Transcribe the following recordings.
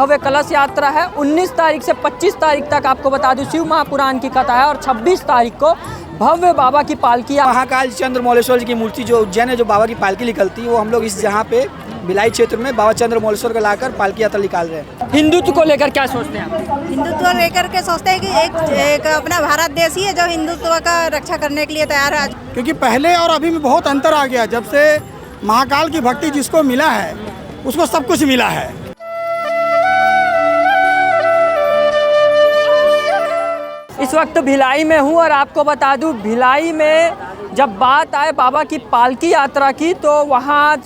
भव्य कलश यात्रा है। 19 तारीख से 25 तारीख तक आपको बता दूं शिव महापुराण की कथा है और 26 तारीख को भव्य बाबा की पालकी। महाकाल चंद्रमौलेश्वर जी की मूर्ति जो उज्जैन है, जो बाबा की पालकी निकलती है, वो हम लोग इस यहाँ पे भिलाई क्षेत्र में बाबा चंद्रमौलेश्वर को लाकर पालकी यात्रा निकाल रहे हैं। हिंदुत्व को लेकर क्या सोचते हैं आप? हिंदुत्व लेकर के सोचते हैं कि एक अपना भारत देश ही है जो हिंदुत्व का रक्षा करने के लिए तैयार है। क्योंकि पहले और अभी में बहुत अंतर आ गया। जब से महाकाल की भक्ति जिसको मिला है उसको सब कुछ मिला है। इस वक्त भिलाई में हूँ और आपको बता दूं भिलाई में जब बात आए बाबा की पालकी यात्रा की तो वहाँ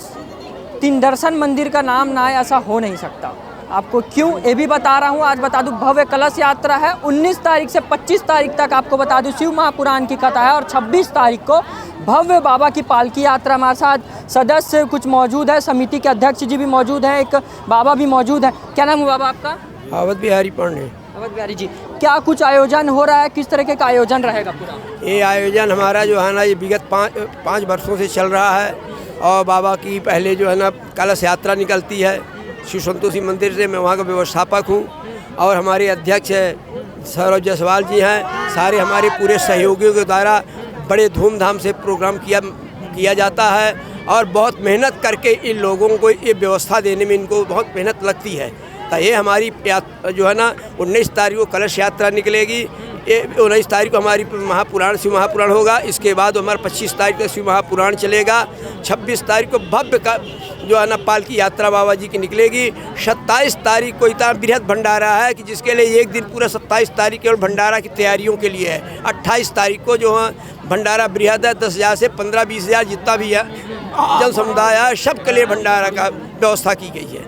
तीन दर्शन मंदिर का नाम ना आए ऐसा हो नहीं सकता। आपको क्यों ये भी बता रहा हूँ। आज बता दूं भव्य कलश यात्रा है। 19 तारीख से 25 तारीख तक आपको बता दूं शिव महापुराण की कथा है और 26 तारीख को भव्य बाबा की पालकी यात्रा। हमारे साथ सदस्य कुछ मौजूद है, समिति के अध्यक्ष जी भी मौजूद हैं, एक बाबा भी मौजूद है। क्या नाम है बाबा आपका? अवध बिहारी पांडे। अवध बिहारी जी, क्या कुछ आयोजन हो रहा है, किस तरीके का आयोजन रहेगा पूरा? ये आयोजन हमारा जो है ना, ये विगत पाँच वर्षों से चल रहा है और बाबा की पहले जो है ना कलश यात्रा निकलती है शिव संतोषी मंदिर से। मैं वहाँ का व्यवस्थापक हूँ और हमारे अध्यक्ष सौरभ जायसवाल जी हैं। सारे हमारे पूरे सहयोगियों के द्वारा बड़े धूमधाम से प्रोग्राम किया जाता है और बहुत मेहनत करके इन लोगों को ये व्यवस्था देने में इनको बहुत मेहनत लगती है। तो ये हमारी जो है ना 19 तारीख को कलश यात्रा निकलेगी। ये 19 तारीख को हमारी शिव महापुराण होगा। इसके बाद हमारा 25 तारीख को शिव महापुराण चलेगा। 26 तारीख को भव्य का जो है ना पालकी यात्रा बाबा जी की निकलेगी। 27 तारीख को इतना बृहद भंडारा है कि जिसके लिए एक दिन पूरा 27 तारीख केवल भंडारा की तैयारियों के लिए है। 28 तारीख को जो है भंडारा बृहद है, 10,000 से 15-20 हज़ार जितना भी है जन समुदाय है सबके लिए भंडारा का व्यवस्था की गई है।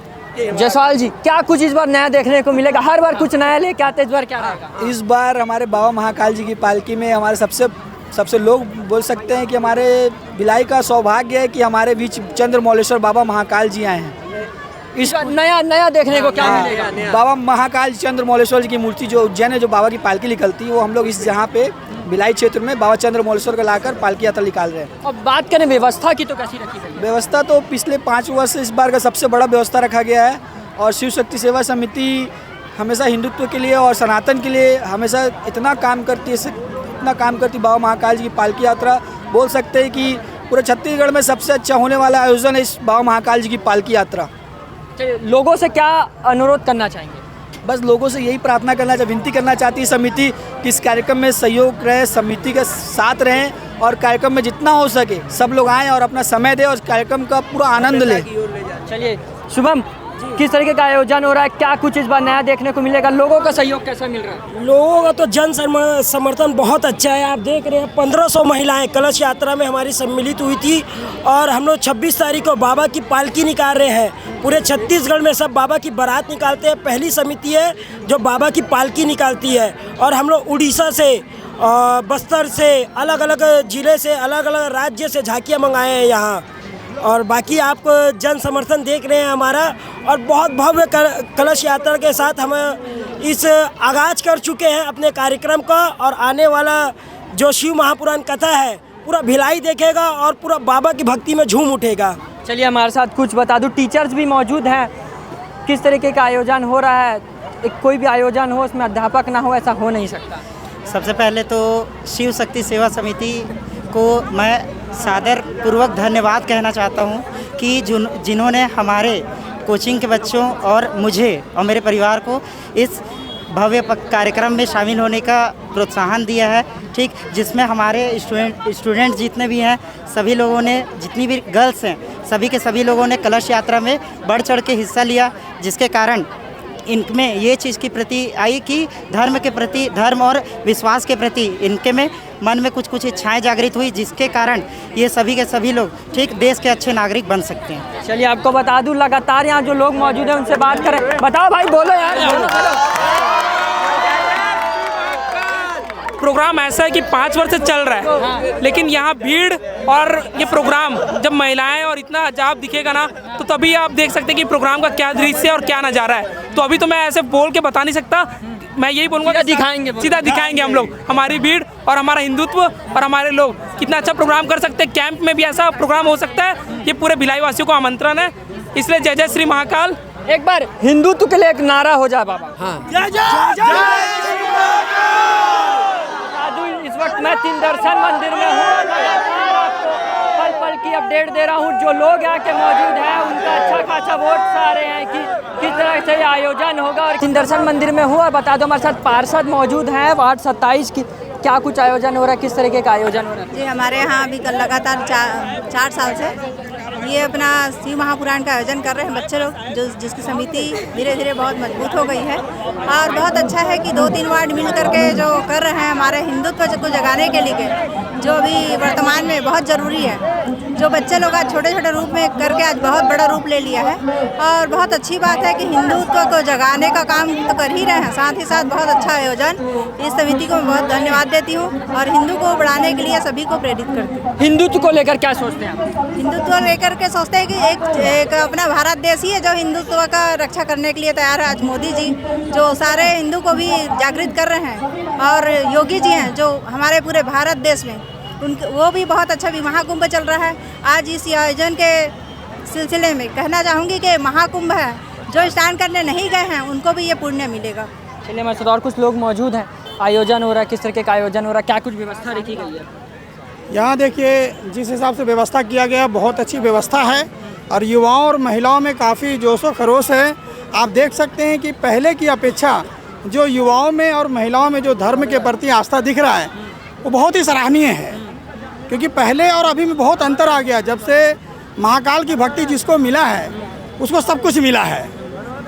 जायसवाल जी, क्या कुछ इस बार नया देखने को मिलेगा? हर बार कुछ नया लेके आते, इस बार क्या रहेगा? इस बार हमारे बाबा महाकाल जी की पालकी में हमारे सबसे लोग बोल सकते हैं कि हमारे भिलाई का सौभाग्य है कि हमारे बीच चंद्रमौलेश्वर बाबा महाकाल जी आए हैं। इस नया देखने को क्या मिलेगा? बाबा महाकाल चंद्रमौलेश्वर जी की मूर्ति जो उज्जैन है, जो बाबा की पालकी निकलती है, वो हम लोग इस यहाँ पे भिलाई क्षेत्र में बाबा चंद्रमौलेश्वर को लाकर पालकी यात्रा निकाल रहे हैं। अब बात करें व्यवस्था की तो कैसी रखी गई? व्यवस्था तो पिछले 5 वर्ष से इस बार का सबसे बड़ा व्यवस्था रखा गया है और शिव शक्ति सेवा समिति हमेशा हिंदुत्व के लिए और सनातन के लिए हमेशा इतना काम करती बाबा महाकाल जी की पालकी यात्रा। बोल सकते हैं कि पूरे छत्तीसगढ़ में सबसे अच्छा होने वाला आयोजन है इस बाबा महाकाल जी की पालकी यात्रा। लोगों से क्या अनुरोध करना चाहेंगे? बस लोगों से यही प्रार्थना विनती करना चाहती है समिति कि इस कार्यक्रम में सहयोग रहे, समिति के साथ रहें और कार्यक्रम में जितना हो सके सब लोग आएँ और अपना समय दें और कार्यक्रम का पूरा आनंद लें। चलिए शुभम, किस तरीके का आयोजन हो रहा है, क्या कुछ इस बार नया देखने को मिलेगा? लोगों का सहयोग कैसा मिल रहा है? लोगों का तो जन समर्थन बहुत अच्छा है। आप देख रहे हैं 1500 महिलाएं कलश यात्रा में हमारी सम्मिलित हुई थी और हम लोग 26 तारीख को बाबा की पालकी निकाल रहे हैं। पूरे छत्तीसगढ़ में सब बाबा की बारात निकालते हैं। पहली समिति है जो बाबा की पालकी निकालती है और हम लोग उड़ीसा से बस्तर से अलग अलग ज़िले से अलग अलग राज्य से झांकियाँ मंगाए हैं यहाँ। और बाकी आप जन समर्थन देख रहे हैं हमारा और बहुत भव्य कलश यात्रा के साथ हम इस आगाज कर चुके हैं अपने कार्यक्रम का और आने वाला जो शिव महापुराण कथा है पूरा भिलाई देखेगा और पूरा बाबा की भक्ति में झूम उठेगा। चलिए हमारे साथ कुछ बता दूं, टीचर्स भी मौजूद हैं। किस तरीके का आयोजन हो रहा है? कोई भी आयोजन हो उसमें अध्यापक ना हो ऐसा हो नहीं सकता। सबसे पहले तो शिव शक्ति सेवा समिति को मैं सादर पूर्वक धन्यवाद कहना चाहता हूं कि जिन्होंने हमारे कोचिंग के बच्चों और मुझे और मेरे परिवार को इस भव्य कार्यक्रम में शामिल होने का प्रोत्साहन दिया है। ठीक, जिसमें हमारे स्टूडेंट जितने भी हैं सभी लोगों ने, जितनी भी गर्ल्स हैं सभी के सभी लोगों ने कलश यात्रा में बढ़ चढ़ के हिस्सा लिया, जिसके कारण इनमें ये चीज़ की प्रति आई कि धर्म के प्रति, धर्म और विश्वास के प्रति इनके में मन में कुछ इच्छाएं जागृत हुई, जिसके कारण ये सभी के सभी लोग ठीक देश के अच्छे नागरिक बन सकते हैं। चलिए आपको बता दूं लगातार यहाँ जो लोग मौजूद हैं उनसे बात करें। बताओ भाई, बोलो यार। प्रोग्राम ऐसा है कि 5 वर्ष से चल रहा है, लेकिन यहाँ भीड़ और ये प्रोग्राम जब महिलाएं और इतना अजाब दिखेगा ना तो तभी आप देख सकते हैं कि प्रोग्राम का क्या दृश्य और क्या नज़ारा है। तो अभी तो मैं ऐसे बोल के बता नहीं सकता, मैं यही बोलूँगा कि सीधा दिखाएंगे हम लोग हमारी भीड़ और हमारा हिंदुत्व और हमारे लोग कितना अच्छा प्रोग्राम कर सकते हैं। कैंप में भी ऐसा प्रोग्राम हो सकता है। ये पूरे भिलाई वासियों को आमंत्रण है। इसलिए जय जय श्री महाकाल। एक बार हिंदुत्व के लिए एक नारा हो जाए बाबा। हाँ साधु, इस वक्त मैं तीन दर्शन मंदिर में हूँ। लगातार आपको पल पल की अपडेट दे रहा हूँ। जो लोग यहाँ के मौजूद हैं उनका अच्छा खासा वोट आ रहे हैं कि किस तरह से ये आयोजन होगा। और तीन दर्शन मंदिर में हूँ और बता दो हमारे साथ पार्षद मौजूद हैं वार्ड 27 की। क्या कुछ आयोजन हो रहा है, किस तरीके का आयोजन हो रहा है? जी, हमारे यहाँ अभी कल लगातार 4 साल से ये अपना शिव महापुराण का आयोजन कर रहे हैं बच्चे लोग, जिसकी समिति धीरे धीरे बहुत मजबूत हो गई है। और बहुत अच्छा है कि 2-3 वार्ड मिल करके जो कर रहे हैं हमारे हिंदुत्व को जगाने के लिए, जो अभी वर्तमान में बहुत ज़रूरी है। जो बच्चे लोग आज छोटे छोटे रूप में करके आज बहुत बड़ा रूप ले लिया है और बहुत अच्छी बात है कि हिंदुत्व को जगाने का काम तो कर ही रहे हैं, साथ ही साथ बहुत अच्छा आयोजन। इस समिति को मैं बहुत धन्यवाद देती हूँ और हिंदू को बढ़ाने के लिए सभी को प्रेरित करती हूँ। हिंदुत्व को लेकर क्या सोचते हैं आप? हिंदुत्व लेकर के सोचते हैं कि एक अपना भारत देश ही है जो हिंदुत्व का रक्षा करने के लिए तैयार है। आज मोदी जी जो सारे हिंदू को भी जागृत कर रहे हैं और योगी जी हैं जो हमारे पूरे भारत देश में उनके वो भी बहुत अच्छा भी महाकुंभ चल रहा है। आज इस आयोजन के सिलसिले में कहना चाहूँगी कि महाकुंभ है, जो स्नान करने नहीं गए हैं उनको भी ये पुण्य मिलेगा। चलिए हमारे साथ और कुछ लोग मौजूद हैं। आयोजन हो रहा है, किस तरीके का आयोजन हो रहा है, क्या कुछ व्यवस्था रखी गई है? यहाँ देखिए जिस हिसाब से व्यवस्था किया गया बहुत अच्छी व्यवस्था है और युवाओं और महिलाओं में काफ़ी जोश व खरोश है। आप देख सकते हैं कि पहले की अपेक्षा जो युवाओं में और महिलाओं में जो धर्म के प्रति आस्था दिख रहा है वो बहुत ही सराहनीय है, क्योंकि पहले और अभी में बहुत अंतर आ गया। जब से महाकाल की भक्ति जिसको मिला है उसको सब कुछ मिला है।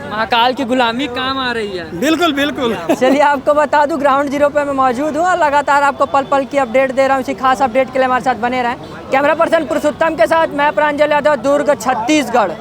महाकाल की गुलामी काम आ रही है। बिल्कुल बिल्कुल। चलिए आपको बता दूं ग्राउंड जीरो पे मैं मौजूद हूँ और लगातार आपको पल पल की अपडेट दे रहा हूँ। इसी खास अपडेट के लिए हमारे साथ बने रहें। कैमरा पर्सन पुरुषोत्तम के साथ मैं प्रांजल यादव, दुर्ग, छत्तीसगढ़।